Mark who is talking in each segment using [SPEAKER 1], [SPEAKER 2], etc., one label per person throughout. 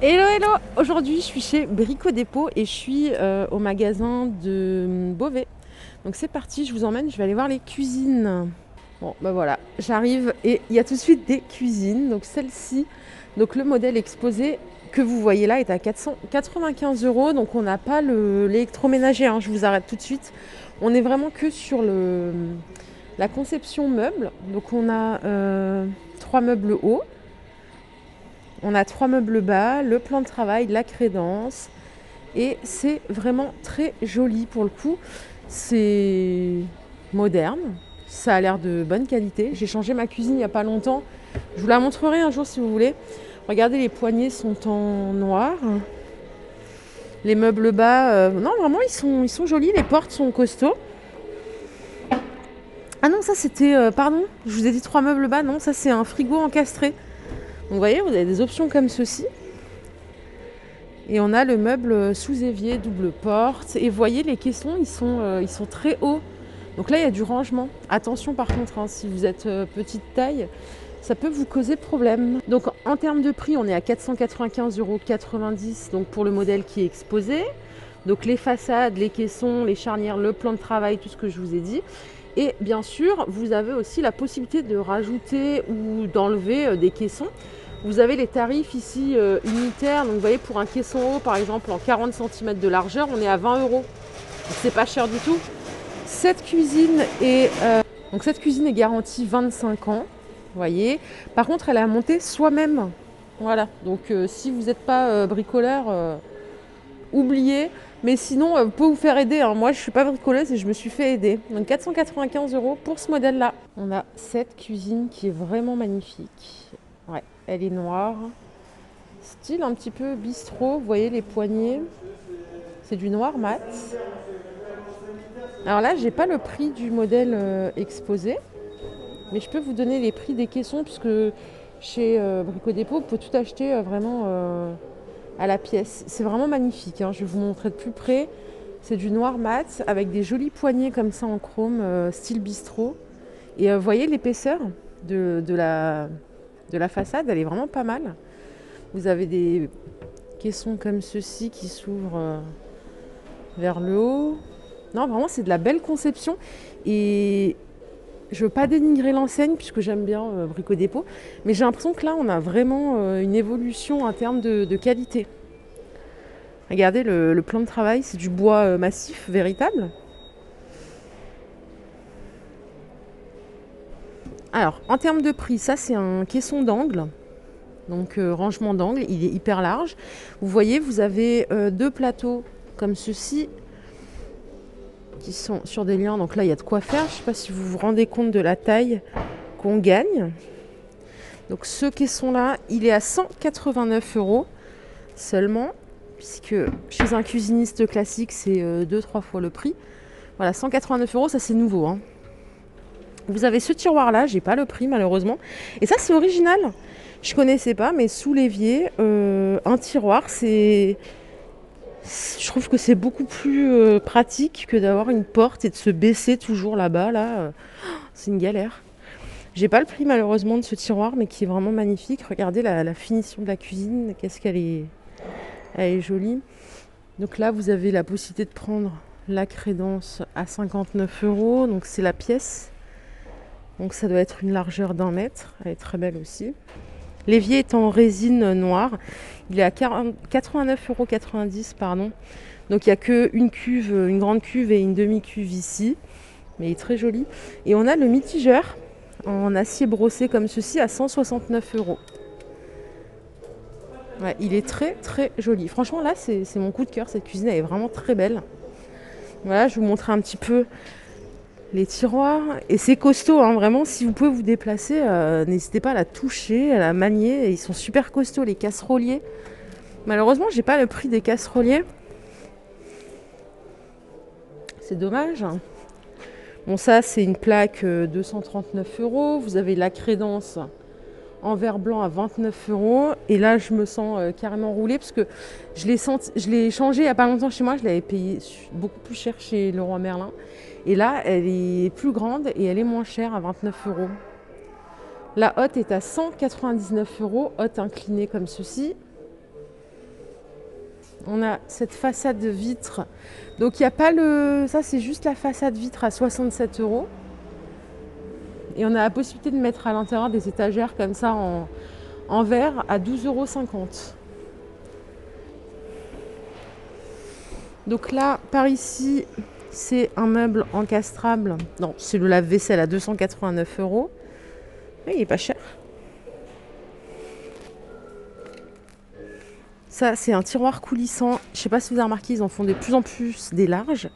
[SPEAKER 1] Hello, hello! Aujourd'hui, je suis chez Brico Dépôt et je suis au magasin de Beauvais. Donc c'est parti, je vous emmène, je vais aller voir les cuisines. Bon, bah voilà, j'arrive et il y a tout de suite des cuisines. Donc celle-ci, donc le modèle exposé que vous voyez là est à 495 euros. Donc on n'a pas l'électroménager, hein, je vous arrête tout de suite. On est vraiment que sur la conception meuble. Donc on a 3 meubles hauts. On a 3 meubles bas, le plan de travail, la crédence. Et c'est vraiment très joli pour le coup. C'est moderne. Ça a l'air de bonne qualité. J'ai changé ma cuisine il n'y a pas longtemps. Je vous la montrerai un jour si vous voulez. Regardez, les poignées sont en noir. Les meubles bas, non vraiment ils sont jolis. Les portes sont costauds. Ah non, ça c'était, pardon, je vous ai dit 3 meubles bas. Non, ça c'est un frigo encastré. Donc vous voyez, vous avez des options comme ceci. Et on a le meuble sous évier, double porte. Et vous voyez, les caissons, ils sont très hauts. Donc là, il y a du rangement. Attention par contre, hein, si vous êtes petite taille, ça peut vous causer problème. Donc en termes de prix, on est à 495,90 euros donc pour le modèle qui est exposé. Donc les façades, les caissons, les charnières, le plan de travail, tout ce que je vous ai dit. Et bien sûr, vous avez aussi la possibilité de rajouter ou d'enlever des caissons. Vous avez les tarifs ici unitaires. Donc vous voyez, pour un caisson haut, par exemple, en 40 cm de largeur, on est à 20 euros. Donc c'est pas cher du tout. Cette cuisine est garantie 25 ans. Vous voyez. Par contre, elle est à monter soi-même. Voilà. Donc si vous n'êtes pas bricoleur, oubliez. Mais sinon, vous pouvez vous faire aider, hein. Moi, je ne suis pas bricoleuse et je me suis fait aider. Donc 495 euros pour ce modèle-là. On a cette cuisine qui est vraiment magnifique. Ouais, elle est noire. Style un petit peu bistrot. Vous voyez les poignées. C'est du noir mat. Alors là, j'ai pas le prix du modèle exposé. Mais je peux vous donner les prix des caissons puisque chez Brico Dépôt, vous pouvez tout acheter vraiment à la pièce. C'est vraiment magnifique, hein. Je vais vous montrer de plus près. C'est du noir mat avec des jolies poignées comme ça en chrome, style bistrot. Et vous voyez l'épaisseur de la façade, elle est vraiment pas mal. Vous avez des caissons comme ceci qui s'ouvrent vers le haut. Non, vraiment, c'est de la belle conception. Et je veux pas dénigrer l'enseigne puisque j'aime bien Brico Dépôt, mais j'ai l'impression que là, on a vraiment une évolution en termes de qualité. Regardez le plan de travail, c'est du bois massif véritable. Alors, en termes de prix, ça c'est un caisson d'angle, donc rangement d'angle, il est hyper large. Vous voyez, vous avez deux plateaux comme ceci qui sont sur des liens, donc là il y a de quoi faire. Je ne sais pas si vous vous rendez compte de la taille qu'on gagne. Donc ce caisson-là, il est à 189 euros seulement, puisque chez un cuisiniste classique, c'est 2-3 fois le prix. Voilà, 189 euros, ça c'est nouveau, hein. Vous avez ce tiroir-là, j'ai pas le prix malheureusement. Et ça c'est original. Je connaissais pas, mais sous l'évier, un tiroir, je trouve que c'est beaucoup plus pratique que d'avoir une porte et de se baisser toujours là-bas. Là, c'est une galère. J'ai pas le prix malheureusement de ce tiroir, mais qui est vraiment magnifique. Regardez la finition de la cuisine, qu'est-ce elle est jolie. Donc là, vous avez la possibilité de prendre la crédence à 59 euros. Donc c'est la pièce. Donc ça doit être une largeur d'1 mètre. Elle est très belle aussi. L'évier est en résine noire. Il est à 89,90 euros, pardon. Donc il n'y a qu'une cuve, une grande cuve et une demi-cuve ici. Mais il est très joli. Et on a le mitigeur en acier brossé comme ceci à 169 euros. Ouais, il est très très joli. Franchement là c'est mon coup de cœur. Cette cuisine elle est vraiment très belle. Voilà, je vais vous montrer un petit peu les tiroirs. Et c'est costaud, hein, vraiment. Si vous pouvez vous déplacer, n'hésitez pas à la toucher, à la manier. Ils sont super costauds, les casseroliers. Malheureusement, j'ai pas le prix des casseroliers. C'est dommage. Bon, ça, c'est une plaque 239 euros. Vous avez la crédence en verre blanc à 29 euros. Et là, je me sens carrément roulée parce que je l'ai changé il n'y a pas longtemps chez moi. Je l'avais payé beaucoup plus cher chez Leroy Merlin. Et là, elle est plus grande et elle est moins chère à 29 euros. La hotte est à 199 euros, hotte inclinée comme ceci. On a cette façade de vitre. Donc il n'y a pas le... Ça c'est juste la façade vitre à 67 €. Et on a la possibilité de mettre à l'intérieur des étagères comme ça en verre à 12,50 €. Donc là, par ici, c'est un meuble encastrable. Non, c'est le lave-vaisselle à 289 €. Oui, il est pas cher. Ça, c'est un tiroir coulissant. Je ne sais pas si vous avez remarqué, ils en font de plus en plus des larges.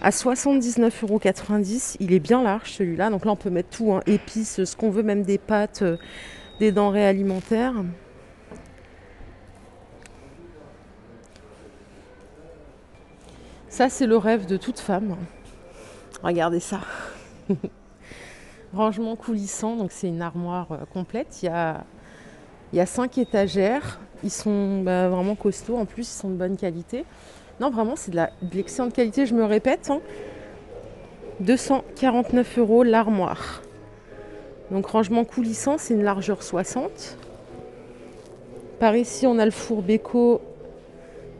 [SPEAKER 1] À 79,90 €. Il est bien large celui-là. Donc là, on peut mettre tout, hein, épices, ce qu'on veut, même des pâtes, des denrées alimentaires. Ça, c'est le rêve de toute femme. Regardez ça. Rangement coulissant. Donc c'est une armoire complète. Il y a 5 étagères. Ils sont vraiment costauds. En plus, ils sont de bonne qualité. Non, vraiment, c'est de l'excellente qualité. Je me répète, hein. 249 € l'armoire. Donc rangement coulissant, c'est une largeur 60. Par ici, on a le four Beko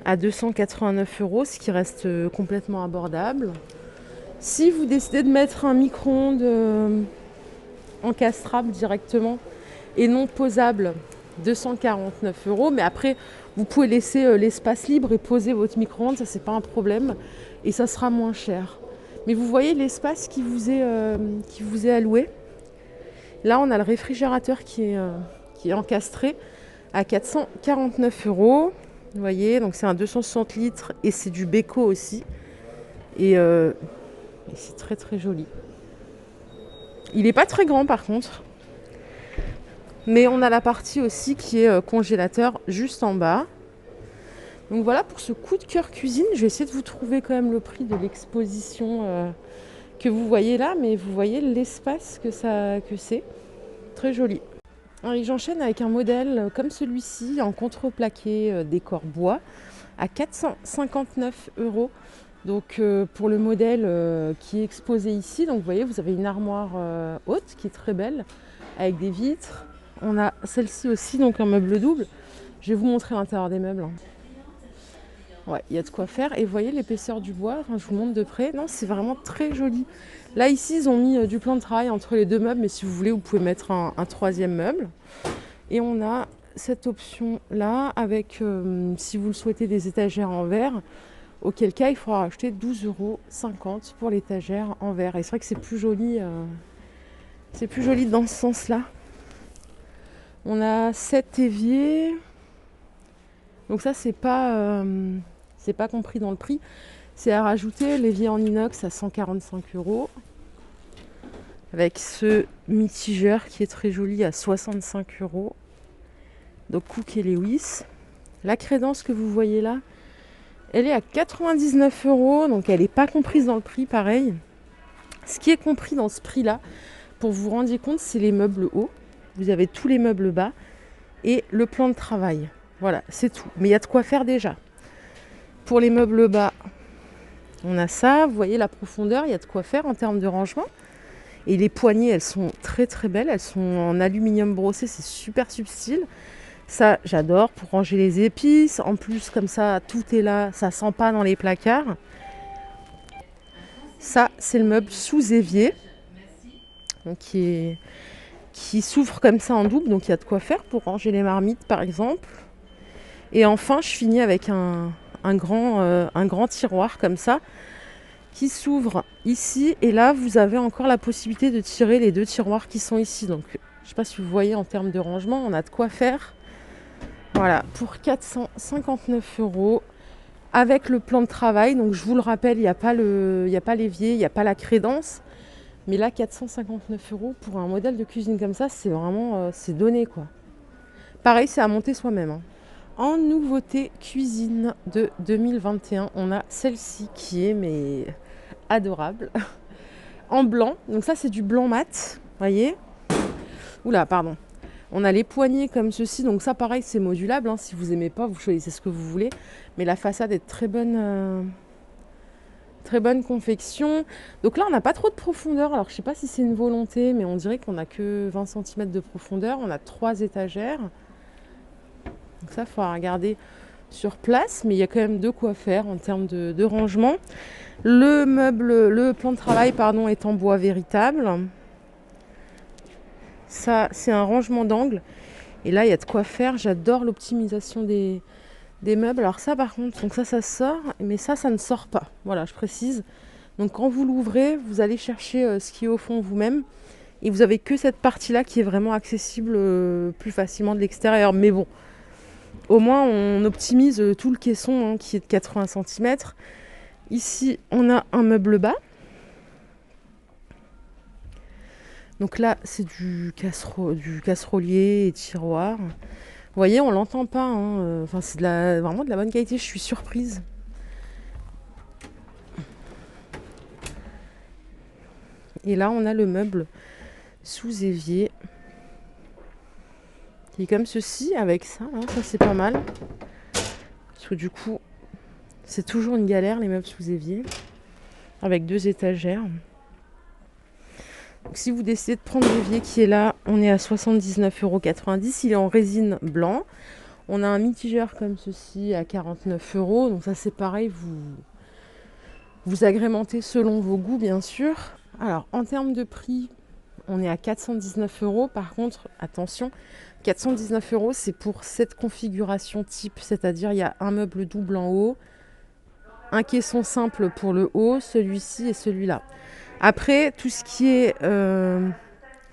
[SPEAKER 1] à 289 €, ce qui reste complètement abordable. Si vous décidez de mettre un micro-ondes encastrable directement et non posable, 249 €. Mais après, vous pouvez laisser l'espace libre et poser votre micro-ondes, ça c'est pas un problème et ça sera moins cher. Mais vous voyez l'espace qui vous est alloué. Là, on a le réfrigérateur qui est encastré à 449 €. Vous voyez, donc c'est un 260 litres et c'est du Beko aussi. Et c'est très très joli. Il n'est pas très grand par contre. Mais on a la partie aussi qui est congélateur juste en bas. Donc voilà pour ce coup de cœur cuisine. Je vais essayer de vous trouver quand même le prix de l'exposition que vous voyez là. Mais vous voyez l'espace que c'est. Très joli. Et j'enchaîne avec un modèle comme celui-ci en contreplaqué décor bois à 459 €. Donc pour le modèle qui est exposé ici, donc vous voyez, vous avez une armoire haute qui est très belle avec des vitres. On a celle-ci aussi, donc un meuble double. Je vais vous montrer l'intérieur des meubles. Ouais, il y a de quoi faire. Et vous voyez l'épaisseur du bois, enfin, je vous montre de près. Non, c'est vraiment très joli. Là, ici, ils ont mis du plan de travail entre les deux meubles, mais si vous voulez, vous pouvez mettre un troisième meuble. Et on a cette option-là avec, si vous le souhaitez, des étagères en verre. Auquel cas, il faudra acheter 12,50 € pour l'étagère en verre. Et c'est vrai que c'est plus joli dans ce sens-là. On a 7 éviers. Donc ça, c'est pas compris dans le prix. C'est à rajouter l'évier en inox à 145 €. Avec ce mitigeur qui est très joli à 65 €. Donc Cook et Lewis. La crédence que vous voyez là, elle est à 99 €, donc elle n'est pas comprise dans le prix, pareil. Ce qui est compris dans ce prix-là, pour vous rendre compte, c'est les meubles hauts. Vous avez tous les meubles bas et le plan de travail. Voilà, c'est tout. Mais il y a de quoi faire déjà. Pour les meubles bas, on a ça. Vous voyez la profondeur, il y a de quoi faire en termes de rangement. Et les poignées, elles sont très très belles. Elles sont en aluminium brossé, c'est super subtil. Ça, j'adore pour ranger les épices. En plus, comme ça, tout est là. Ça sent pas dans les placards. Ça, c'est le meuble sous évier. Donc, qui s'ouvre comme ça en double. Donc, il y a de quoi faire pour ranger les marmites, par exemple. Et enfin, je finis avec un grand tiroir comme ça qui s'ouvre ici. Et là, vous avez encore la possibilité de tirer les deux tiroirs qui sont ici. Donc, je ne sais pas si vous voyez en termes de rangement, on a de quoi faire. Voilà, pour 459 € avec le plan de travail. Donc, je vous le rappelle, il n'y a pas l'évier, il n'y a pas la crédence. Mais là, 459 € pour un modèle de cuisine comme ça, c'est vraiment c'est donné quoi. Pareil, c'est à monter soi-même. Hein. En nouveauté cuisine de 2021, on a celle-ci qui est adorable. En blanc, donc ça c'est du blanc mat, voyez. Oula, pardon. On a les poignées comme ceci, donc ça pareil c'est modulable. Hein. Si vous aimez pas, vous choisissez ce que vous voulez. Mais la façade est très bonne confection. Donc là on n'a pas trop de profondeur. Alors je sais pas si c'est une volonté, mais on dirait qu'on n'a que 20 cm de profondeur. On a 3 étagères. Donc ça, il faut regarder sur place, mais il y a quand même de quoi faire en termes de rangement. Le plan de travail pardon, est en bois véritable. Ça, c'est un rangement d'angle. Et là, il y a de quoi faire. J'adore l'optimisation des meubles. Alors ça, par contre, donc ça sort, mais ça ne sort pas. Voilà, je précise. Donc quand vous l'ouvrez, vous allez chercher ce qui est au fond vous-même. Et vous avez que cette partie-là qui est vraiment accessible plus facilement de l'extérieur. Mais bon, au moins, on optimise tout le caisson hein, qui est de 80 cm. Ici, on a un meuble bas. Donc là, c'est du casserolier et tiroir. Vous voyez, on l'entend pas. Hein. Enfin, c'est vraiment de la bonne qualité. Je suis surprise. Et là, on a le meuble sous évier. Qui est comme ceci, avec ça. Hein. Ça, c'est pas mal. Parce que du coup, c'est toujours une galère, les meubles sous évier. Avec 2 étagères. Donc, si vous décidez de prendre l'évier qui est là, on est à 79,90 €. Il est en résine blanc. On a un mitigeur comme ceci à 49 €. Donc ça c'est pareil, vous agrémentez selon vos goûts bien sûr. Alors en termes de prix, on est à 419 €. Par contre, attention, 419 € c'est pour cette configuration type. C'est-à-dire il y a un meuble double en haut, un caisson simple pour le haut, celui-ci et celui-là. Après, tout ce qui est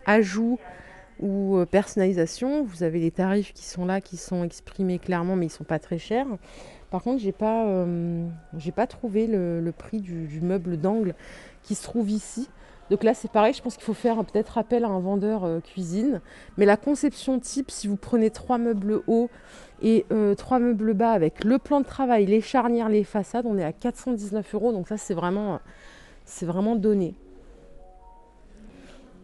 [SPEAKER 1] ajout ou personnalisation, vous avez les tarifs qui sont là, qui sont exprimés clairement, mais ils ne sont pas très chers. Par contre, j'ai pas trouvé le prix du meuble d'angle qui se trouve ici. Donc là, c'est pareil, je pense qu'il faut faire peut-être appel à un vendeur cuisine. Mais la conception type, si vous prenez 3 meubles hauts et 3 meubles bas avec le plan de travail, les charnières, les façades, on est à 419 €. Donc ça, c'est vraiment donné.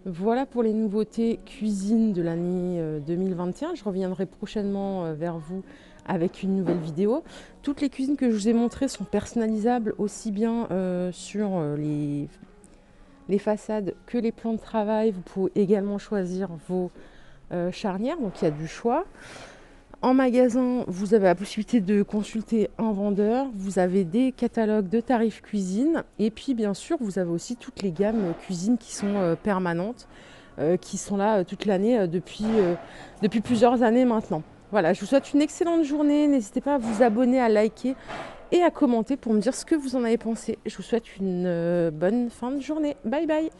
[SPEAKER 1] Voilà pour les nouveautés cuisine de l'année 2021. Je reviendrai prochainement vers vous avec une nouvelle vidéo. Toutes les cuisines que je vous ai montrées sont personnalisables aussi bien sur les façades que les plans de travail. Vous pouvez également choisir vos charnières, donc il y a du choix. En magasin, vous avez la possibilité de consulter un vendeur, vous avez des catalogues de tarifs cuisine et puis bien sûr, vous avez aussi toutes les gammes cuisine qui sont permanentes, qui sont là toute l'année depuis plusieurs années maintenant. Voilà, je vous souhaite une excellente journée, n'hésitez pas à vous abonner, à liker et à commenter pour me dire ce que vous en avez pensé. Je vous souhaite une bonne fin de journée. Bye bye.